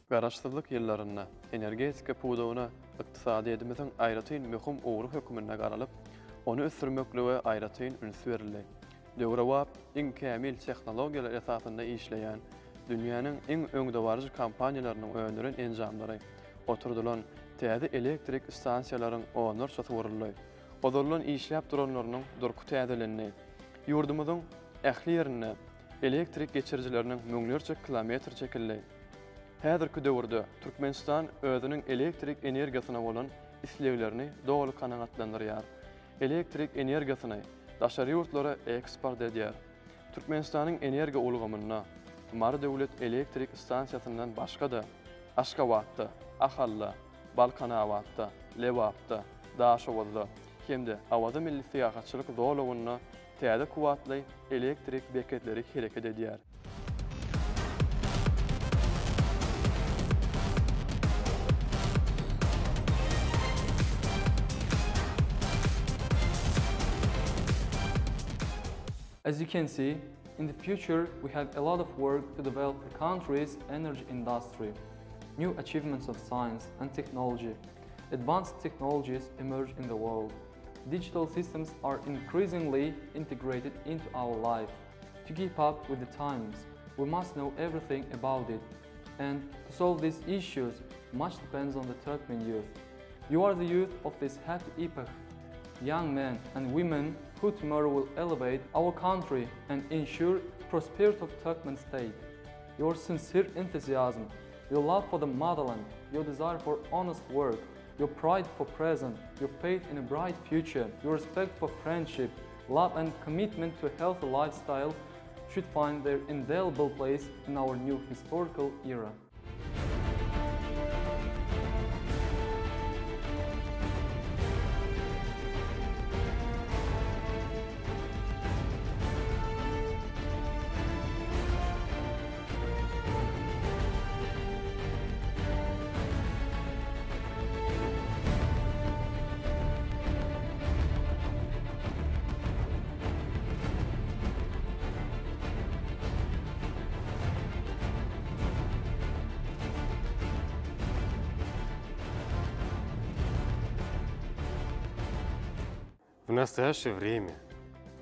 Garaşsyzlyk ýyllaryna, energetika puwdagyna, ykdysadiyetimiziň aýratyn möhüm ugrup hökümine garalyp, onu ösürmekle we aýratyn üns berildi. Döwrewap iň kämil tehnologiýalar esasynda işleýän, dünýäniň iň öňde barjy kompaniýalarynyň öňüren enjamlary, oturdulan täze elektrik stansiýalaryň onurça sowuruldy. Odulan işläp duranlarynyň durky täzelenni, ýurdumyzyň ähli ýerine elektrik geçirjileriniň müňlerçe kilometr çekildi. Häzirki döwürde Türkmenistan özüniň elektrik energiýasyna bolan isleglerini dogly kanagatlandyrýar. Elektrik energiýasyny daşary ýurtlara eksport edýär. Türkmenistanyň energiýa ulgamyna Mar döwlet elektrik stansiýasyndan başga da Aşgabatda, Ahalla, Balkanawatda, Lewapda, Daşowazda hemde Awaza milli syýahatçylyk zolawyna täze kuwatly elektrik beketleri hereket edýär. As you can see, in the future we have a lot of work to develop the country's energy industry. New achievements of science and technology, advanced technologies emerge in the world. Digital systems are increasingly integrated into our life. To keep up with the times, we must know everything about it. And to solve these issues, much depends on the Turkmen youth. You are the youth of this happy epoch, young men and women who tomorrow will elevate our country and ensure prosperity of Turkmen state. Your sincere enthusiasm, your love for the motherland, your desire for honest work, your pride for present, your faith in a bright future, your respect for friendship, love and commitment to a healthy lifestyle should find their indelible place in our new historical era. В настоящее время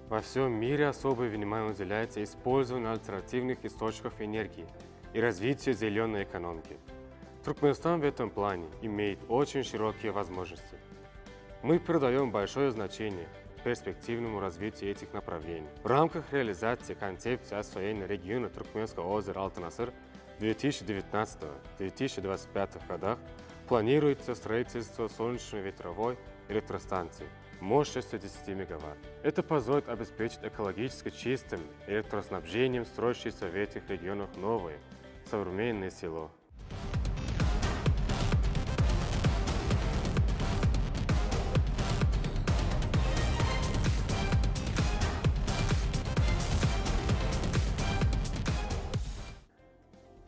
во всем мире особое внимание уделяется использованию альтернативных источников энергии и развитию зеленой экономики. Туркменистан в этом плане имеет очень широкие возможности. Мы придаем большое значение перспективному развитию этих направлений. В рамках реализации концепции освоения региона Туркменского озера Алтын-Асыр в 2019-2025 годах планируется строительство солнечно-ветровой электростанции мощностью 10 мегаватт. Это позволит обеспечить экологически чистым электроснабжением строящиеся в этих регионах новые, современные село.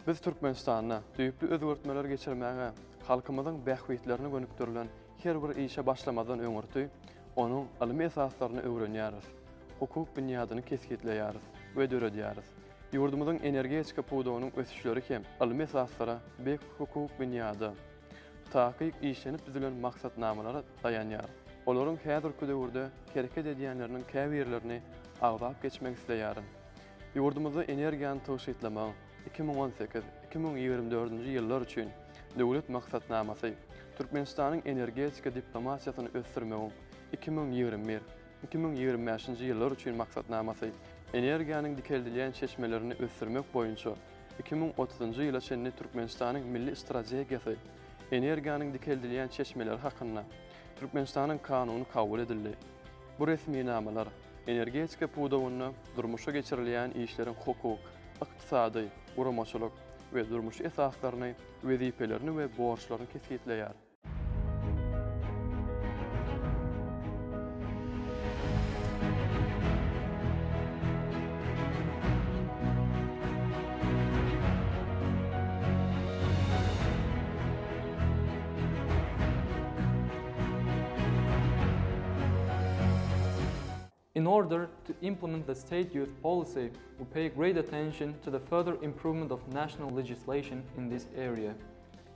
Biz Türkmenistanda düýüklü özgörtmeler geçirmäge, halkymyzyň bähwitlerini gönükdirilen her bir işe başlamadan öňürtü, onun alymy esaslaryny öwrenýäris, hukuk bunyadyny kesgitleýäris we döredýäris. Ýurdumyzyň energetika puwdagynyň ösüşleri hem alymy esaslara bek hukuk bunyady, takyk işlenip düzülen maksatnamalara dayanýar. Olaryň häzirki döwürde hereket edýänleriniň käbirlerini agzap geçmek isleýärin. Ýurdumyzy energiýany töwşitlemek 2018-2024 ýyllar üçin döwlet maksatnamasy Türkmenistanyň energetika diplomatiýasyny ösdürmegi 2021-2025 ýyllar üçin maksatnamasy energiýanyň dikeldilýän çeşmelerini ösdürmek boýunça 2030-njy ýyla çenli Türkmenistanyň milli strategiýasy energiýanyň dikeldilýän çeşmeleri hakynda Türkmenistanyň kanuny kabul edildi. Bu resmi namalar energetika puwdagyny durmuşa geçirilýän işleriň hukuk, ykdysady, uramaçylyk we durmuş esaslaryny, wezipelerini we borçlaryny kesgitleýär. In order to implement the state youth policy, we pay great attention to the further improvement of national legislation in this area.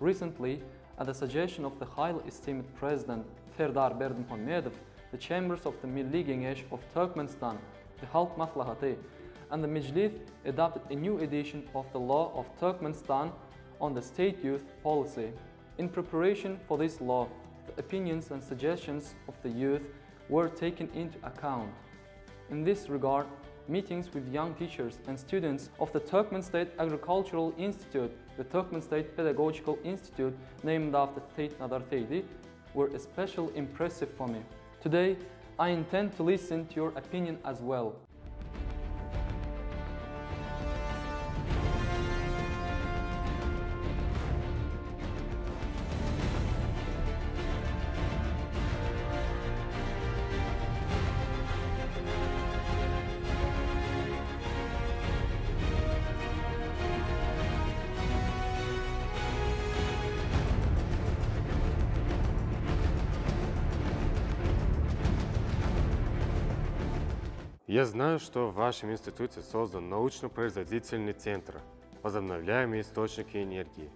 Recently, at the suggestion of the highly esteemed President Serdar Berdimuhamedov, the chambers of the Milli Gengesh of Turkmenistan, the Halk Maslahatı, and the Meclis adopted a new edition of the Law of Turkmenistan on the State Youth Policy. In preparation for this law, the opinions and suggestions of the youth were taken into account. In this regard, meetings with young teachers and students of the Turkmen State Agricultural Institute, the Turkmen State Pedagogical Institute, named after Tate Nadar Teydi, were especially impressive for me. Today, I intend to listen to your opinion as well. Я знаю, что в вашем институте создан научно-производительный центр «Возобновляемые источники энергии».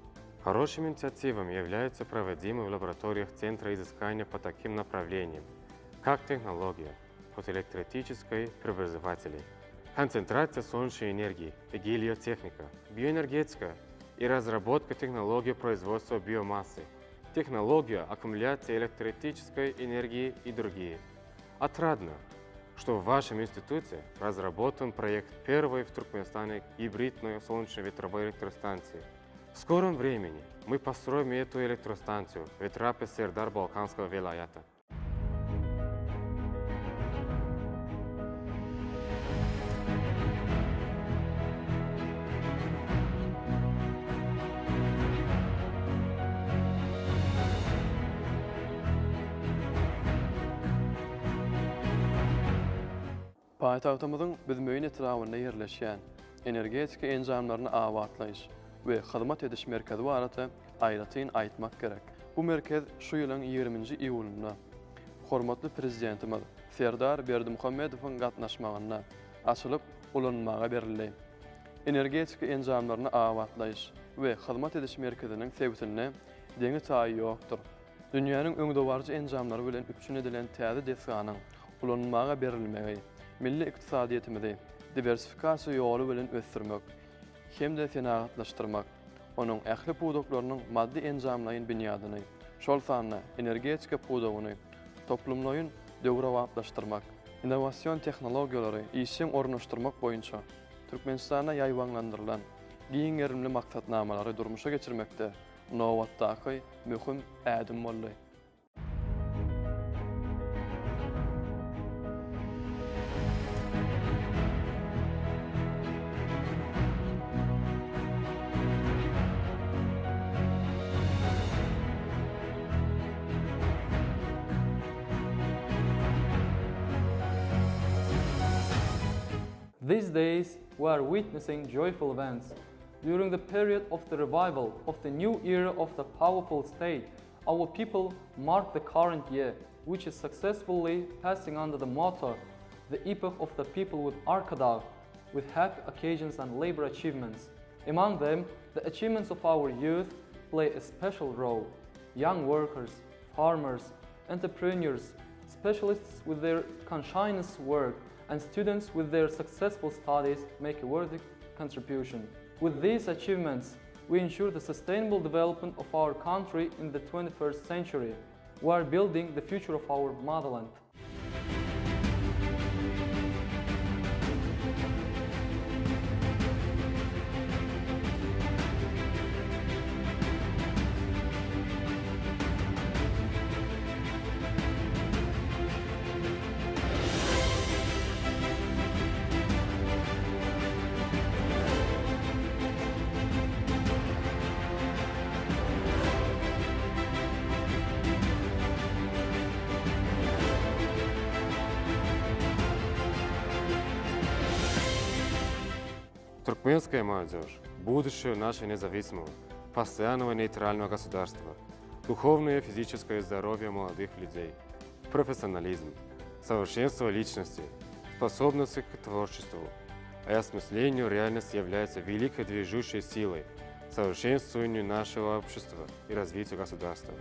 Хорошими инициативами являются проводимые в лабораториях Центра изыскания по таким направлениям, как технология фотоэлектрической преобразователей, концентрация солнечной энергии и гелиотехника, биоэнергетика и разработка технологий производства биомассы, технология аккумуляции электрической энергии и другие. Отрадно, что в вашем институте разработан проект первой в Туркменистане гибридной солнечно-ветровой электростанции. В скором времени мы построим эту электростанцию в Этрапе Сердар-Балканского вилаята. Paytagtymyzyň bizmeýin etrafynda ýerleşýän energetika enjamlaryny awatlaýyş we hyzmat ediş merkezi barada aýratyn aýtmak gerek. Bu merkez şu ýylyň 20-nji iýulynda hormatly prezidentimiz Serdar Berdimuhamedowyň gatnaşmagyna açylyp ulanmaga berildi. Energetika enjamlaryny awatlaýyş we hyzmat ediş merkeziniň sebitine deňi taýy ýokdur. Dünýäniň öňdewarjy enjamlary bilen üçin edilen täze desganyň ulanmaga berilmegi milli iktisadiyetimizi diversifikasiýa ýoly bilen ösdürmek hem-de senagatlaşdyrmak, onuň ähli pudoklarynyň maddi enjamlaryň binýadyny, şol sanyny energetika pudogyny toplumlaryň döwrawatlaşdyrmak, innovasiýon tehnologiýalary işiň ornaşdyrmak boýunça Türkmenistana ýaýwanlandyrylan giňerimli maksatnamalary durmuşa geçirmekde nowatdaky möhüm ädim boldy. These days, we are witnessing joyful events. During the period of the revival of the new era of the powerful state, our people mark the current year, which is successfully passing under the motto, the epoch of the people with Arkadaw, with happy occasions and labor achievements. Among them, the achievements of our youth play a special role. Young workers, farmers, entrepreneurs, specialists with their conscientious work, and students with their successful studies make a worthy contribution. With these achievements, we ensure the sustainable development of our country in the 21st century. We are building the future of our motherland. Туркменская молодежь – будущее нашего независимого, постоянного нейтрального государства, духовное и физическое здоровье молодых людей, профессионализм, совершенство личности, способность к творчеству и осмыслению реальности является великой движущей силой совершенствованию нашего общества и развитию государства.